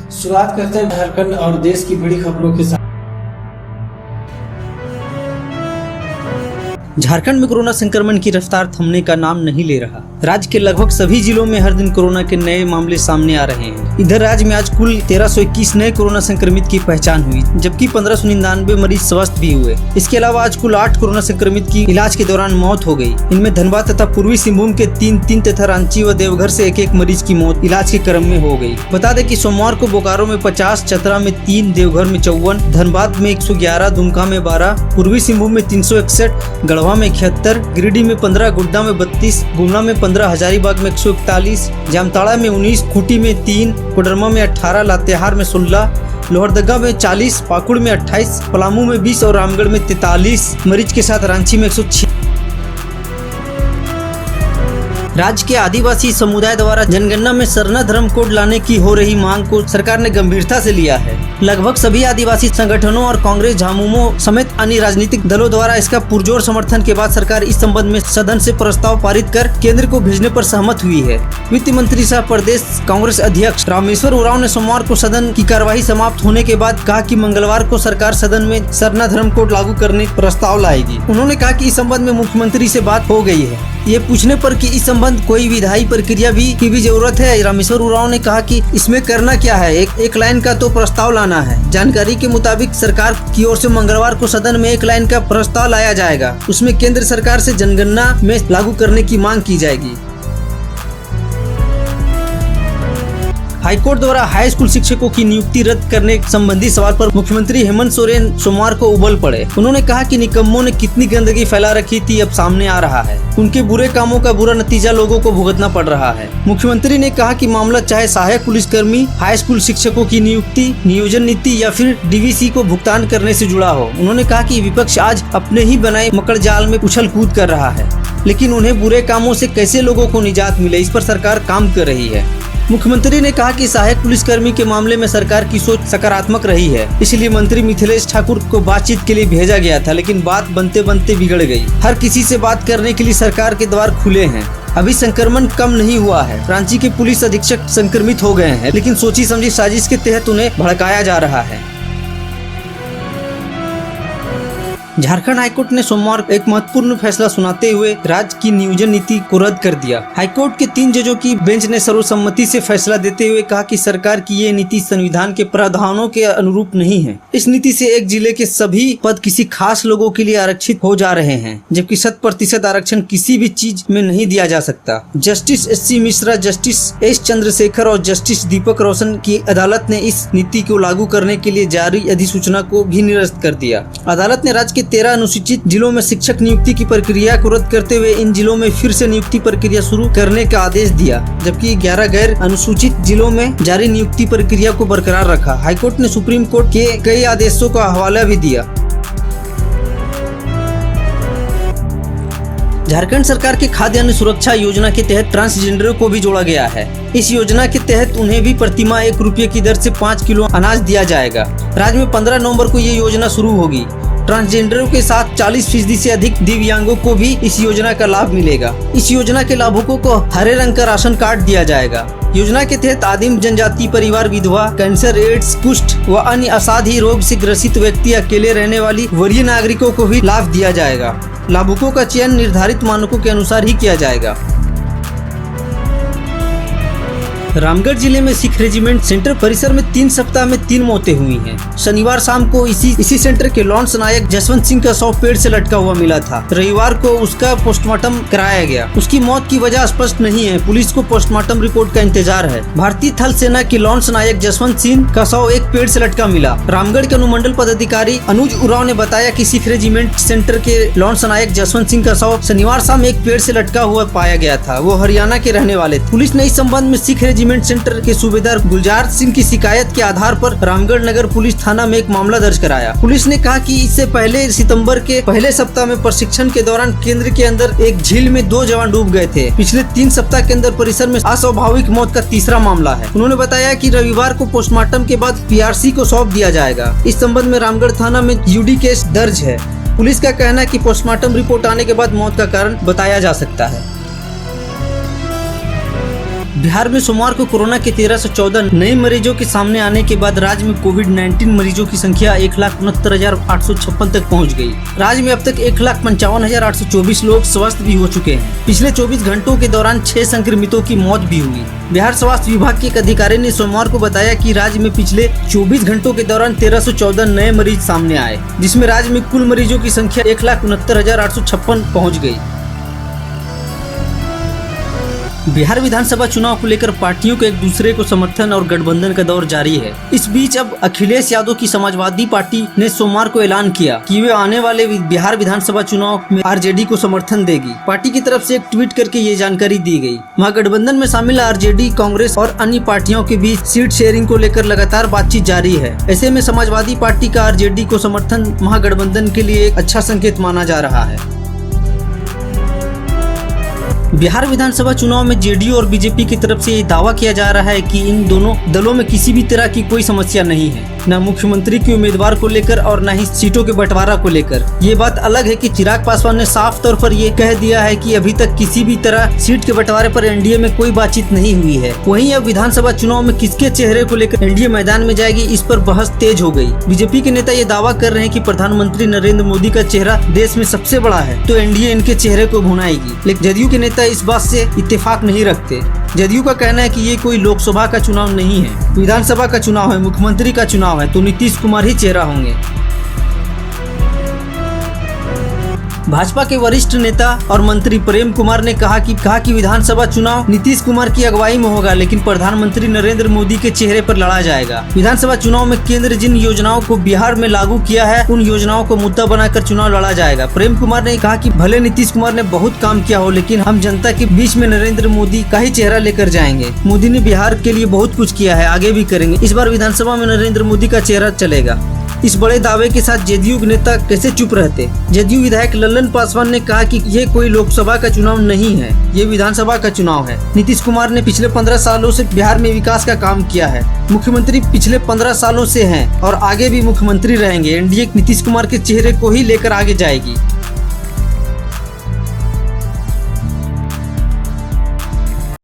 शुरुआत करते हैं झारखंड और देश की बड़ी खबरों के साथ। झारखंड में कोरोना संक्रमण की रफ्तार थमने का नाम नहीं ले रहा। राज्य के लगभग सभी जिलों में हर दिन कोरोना के नए मामले सामने आ रहे हैं। इधर राज्य में आज कुल 1321 नए कोरोना संक्रमित की पहचान हुई, जबकि 1599 मरीज स्वस्थ भी हुए। इसके अलावा आज कुल 8 कोरोना संक्रमित की इलाज के दौरान मौत हो गई। इनमें धनबाद तथा पूर्वी सिंहभूम के 3 तथा रांची व देवघर से एक मरीज की मौत इलाज के क्रम में हो गई। बता दें कि सोमवार को बोकारो में 50, चतरा में 3, देवघर में 54, धनबाद में 111, दुमका में 12, पूर्वी सिंहभूम में 361, गढ़वा में 71, गिरिडीह में 15, गोड्डा में 32, गुमला में 15, हजारीबाग में 141, जामताड़ा में 19, खूंटी में 3, कोडरमा में 18, लातेहार में 16, लोहरदगा में 40, पाकुड़ में 28, पलामू में 20 और रामगढ़ में 43 मरीज के साथ रांची में 106। राज्य के आदिवासी समुदाय द्वारा जनगणना में सरना धर्म कोड लाने की हो रही मांग को सरकार ने गंभीरता से लिया है। लगभग सभी आदिवासी संगठनों और कांग्रेस, झामुमो समेत अन्य राजनीतिक दलों द्वारा इसका पुरजोर समर्थन के बाद सरकार इस संबंध में सदन से प्रस्ताव पारित कर केंद्र को भेजने पर सहमत हुई है। वित्त मंत्री सह प्रदेश कांग्रेस अध्यक्ष रामेश्वर उरांव ने सोमवार को सदन की कार्यवाही समाप्त होने के बाद कहा कि मंगलवार को सरकार सदन में सरना धर्म कोड लागू करने प्रस्ताव लाएगी। उन्होंने कहा कि इस संबंध में मुख्यमंत्री से बात हो गई है। ये पूछने पर कि इस संबंध कोई विधायी प्रक्रिया की भी जरूरत है, रामेश्वर उरांव ने कहा कि इसमें करना क्या है, एक लाइन का तो प्रस्ताव लाना है। जानकारी के मुताबिक सरकार की ओर से मंगलवार को सदन में 1 लाइन का प्रस्ताव लाया जाएगा। उसमें केंद्र सरकार से जनगणना में लागू करने की मांग की जाएगी। हाईकोर्ट द्वारा हाई स्कूल शिक्षकों की नियुक्ति रद्द करने संबंधी सवाल पर मुख्यमंत्री हेमंत सोरेन सोमवार को उबल पड़े। उन्होंने कहा कि निकम्मों ने कितनी गंदगी फैला रखी थी अब सामने आ रहा है। उनके बुरे कामों का बुरा नतीजा लोगों को भुगतना पड़ रहा है। मुख्यमंत्री ने कहा कि मामला चाहे सहायक पुलिसकर्मी, हाई स्कूल शिक्षकों की नियुक्ति, नियोजन नीति या फिर डीवीसी को भुगतान करने से जुड़ा हो। उन्होंने कहा कि विपक्ष आज अपने ही बनाए मकड़ जाल में उछल कूद कर रहा है, लेकिन उन्हें बुरे कामों से कैसे लोगों को निजात मिले, इस पर सरकार काम कर रही है। मुख्यमंत्री ने कहा कि सहायक पुलिसकर्मी के मामले में सरकार की सोच सकारात्मक रही है, इसलिए मंत्री मिथिलेश ठाकुर को बातचीत के लिए भेजा गया था, लेकिन बात बनते बनते बिगड़ गई। हर किसी से बात करने के लिए सरकार के द्वार खुले हैं। अभी संक्रमण कम नहीं हुआ है। रांची के पुलिस अधीक्षक संक्रमित हो गए हैं, लेकिन सोची समझी साजिश के तहत उन्हें भड़काया जा रहा है। झारखंड हाईकोर्ट ने सोमवार को एक महत्वपूर्ण फैसला सुनाते हुए राज्य की नियोजन नीति को रद्द कर दिया। हाईकोर्ट के 3 जजों की बेंच ने सर्वसम्मति से फैसला देते हुए कहा कि सरकार की ये नीति संविधान के प्रावधानों के अनुरूप नहीं है। इस नीति से एक जिले के सभी पद किसी खास लोगों के लिए आरक्षित हो जा रहे हैं, जबकि 100% आरक्षण किसी भी चीज में नहीं दिया जा सकता। Justice SC Mishra, justice S Chandrashekhar और जस्टिस दीपक रोशन की अदालत ने इस नीति को लागू करने के लिए जारी अधिसूचना को भी निरस्त कर दिया। अदालत ने राज्य के 13 अनुसूचित जिलों में शिक्षक नियुक्ति की प्रक्रिया को रद्द करते हुए इन जिलों में फिर से नियुक्ति प्रक्रिया शुरू करने का आदेश दिया, जबकि 11 गैर अनुसूचित जिलों में जारी नियुक्ति प्रक्रिया को बरकरार रखा। हाईकोर्ट ने सुप्रीम कोर्ट के कई आदेशों का हवाला भी दिया। झारखंड सरकार के खाद्यान्न सुरक्षा योजना के तहत ट्रांसजेंडरों को भी जोड़ा गया है। इस योजना के तहत उन्हें भी प्रतिमाह 1 रुपये की दर से 5 किलो अनाज दिया जाएगा। राज्य में 15 नवंबर को ये योजना शुरू होगी। ट्रांसजेंडरों के साथ 40% से अधिक दिव्यांगों को भी इस योजना का लाभ मिलेगा। इस योजना के लाभुकों को हरे रंग का राशन कार्ड दिया जाएगा। योजना के तहत आदिम जनजाति परिवार, विधवा, कैंसर, एड्स, कुष्ठ व अन्य असाध्य रोग से ग्रसित व्यक्ति, अकेले रहने वाली वरीय नागरिकों को भी लाभ दिया जाएगा। लाभुकों का चयन निर्धारित मानकों के अनुसार ही किया जाएगा। रामगढ़ जिले में सिख रेजिमेंट सेंटर परिसर में 3 सप्ताह में 3 मौतें हुई हैं। शनिवार शाम को इसी सेंटर के लॉन्स नायक जसवंत सिंह का शव पेड़ से लटका हुआ मिला था। रविवार को उसका पोस्टमार्टम कराया गया। उसकी मौत की वजह स्पष्ट नहीं है। पुलिस को पोस्टमार्टम रिपोर्ट का इंतजार है। भारतीय थल सेना के लॉन्स नायक जसवंत सिंह का शव एक पेड़ से लटका मिला। रामगढ़ के अनुमंडल पदाधिकारी अनुज उरांव ने बताया कि सिख रेजिमेंट सेंटर के लॉन्स नायक जसवंत सिंह का शव शनिवार शाम एक पेड़ से लटका हुआ पाया गया था। वो हरियाणा के रहने वाले थे। पुलिस ने इस संबंध में सिख रेजिमेंट सेंटर के सूबेदार गुलजार सिंह की शिकायत के आधार पर रामगढ़ नगर पुलिस थाना में एक मामला दर्ज कराया। पुलिस ने कहा कि इससे पहले सितंबर के पहले सप्ताह में प्रशिक्षण के दौरान केंद्र के अंदर एक झील में 2 जवान डूब गए थे। पिछले 3 सप्ताह के अंदर परिसर में अस्वाभाविक मौत का तीसरा मामला है। उन्होंने बताया कि रविवार को पोस्टमार्टम के बाद PRC को सौंप दिया जाएगा। इस संबंध में रामगढ़ थाना में UD केस दर्ज है। पुलिस का कहना है कि पोस्टमार्टम रिपोर्ट आने के बाद मौत का कारण बताया जा सकता है। बिहार में सोमवार को कोरोना के 1314 नए मरीजों के सामने आने के बाद राज्य में कोविड-19 मरीजों की संख्या 1,69,856 तक पहुंच गई। राज्य में अब तक 1,55,824 लोग स्वस्थ भी हो चुके हैं। पिछले 24 घंटों के दौरान 6 संक्रमितों की मौत भी हुई। बिहार स्वास्थ्य विभाग के एक अधिकारी ने सोमवार को बताया कि राज्य में पिछले 24 घंटों के दौरान 1314 नए मरीज सामने आए, जिसमें राज्य में कुल मरीजों की संख्या 1,69,856 पहुँच गई। बिहार विधानसभा चुनाव को लेकर पार्टियों के एक दूसरे को समर्थन और गठबंधन का दौर जारी है। इस बीच अब अखिलेश यादव की समाजवादी पार्टी ने सोमवार को ऐलान किया कि वे आने वाले बिहार विधानसभा चुनाव में आरजेडी को समर्थन देगी। पार्टी की तरफ से एक ट्वीट करके ये जानकारी दी गई। महागठबंधन में शामिल आरजेडी, कांग्रेस और अन्य पार्टियों के बीच सीट शेयरिंग को लेकर लगातार बातचीत जारी है। ऐसे में समाजवादी पार्टी का आरजेडी को समर्थन महागठबंधन के लिए एक अच्छा संकेत माना जा रहा है। बिहार विधानसभा चुनाव में जेडीयू और बीजेपी की तरफ से ये दावा किया जा रहा है कि इन दोनों दलों में किसी भी तरह की कोई समस्या नहीं है, न मुख्यमंत्री के उम्मीदवार को लेकर और न ही सीटों के बंटवारा को लेकर। ये बात अलग है कि चिराग पासवान ने साफ तौर पर ये कह दिया है कि अभी तक किसी भी तरह सीट के बंटवारे पर एनडीए में कोई बातचीत नहीं हुई है। वहीं अब विधानसभा चुनाव में किसके चेहरे को लेकर एनडीए मैदान में जाएगी, इस पर बहस तेज हो गई। बीजेपी के नेता ये दावा कर रहे हैं कि प्रधानमंत्री नरेंद्र मोदी का चेहरा देश में सबसे बड़ा है, तो एनडीए इनके चेहरे को भुनाएगी। लेकिन जदयू के नेता इस बात से इत्तेफाक नहीं रखते। जदयू का कहना है कि ये कोई लोकसभा का चुनाव नहीं है, विधानसभा का चुनाव है, मुख्यमंत्री का चुनाव है, तो नीतीश कुमार ही चेहरा होंगे। भाजपा के वरिष्ठ नेता और मंत्री प्रेम कुमार ने कहा कि विधानसभा चुनाव नीतीश कुमार की अगुवाई में होगा, लेकिन प्रधानमंत्री नरेंद्र मोदी के चेहरे पर लड़ा जाएगा। विधानसभा चुनाव में केंद्र जिन योजनाओं को बिहार में लागू किया है, उन योजनाओं को मुद्दा बनाकर चुनाव लड़ा जाएगा। प्रेम कुमार ने कहा कि भले नीतीश कुमार ने बहुत काम किया हो, लेकिन हम जनता के बीच में नरेंद्र मोदी का ही चेहरा लेकर जाएंगे। मोदी ने बिहार के लिए बहुत कुछ किया है, आगे भी करेंगे। इस बार विधानसभा में नरेंद्र मोदी का चेहरा चलेगा। इस बड़े दावे के साथ जदयू के नेता कैसे चुप रहते। जदयू विधायक लल्लन पासवान ने कहा कि ये कोई लोकसभा का चुनाव नहीं है, ये विधानसभा का चुनाव है। नीतीश कुमार ने पिछले 15 सालों से बिहार में विकास का काम किया है। मुख्यमंत्री पिछले 15 सालों से हैं और आगे भी मुख्यमंत्री रहेंगे। एनडीए नीतीश कुमार के चेहरे को ही लेकर आगे जाएगी।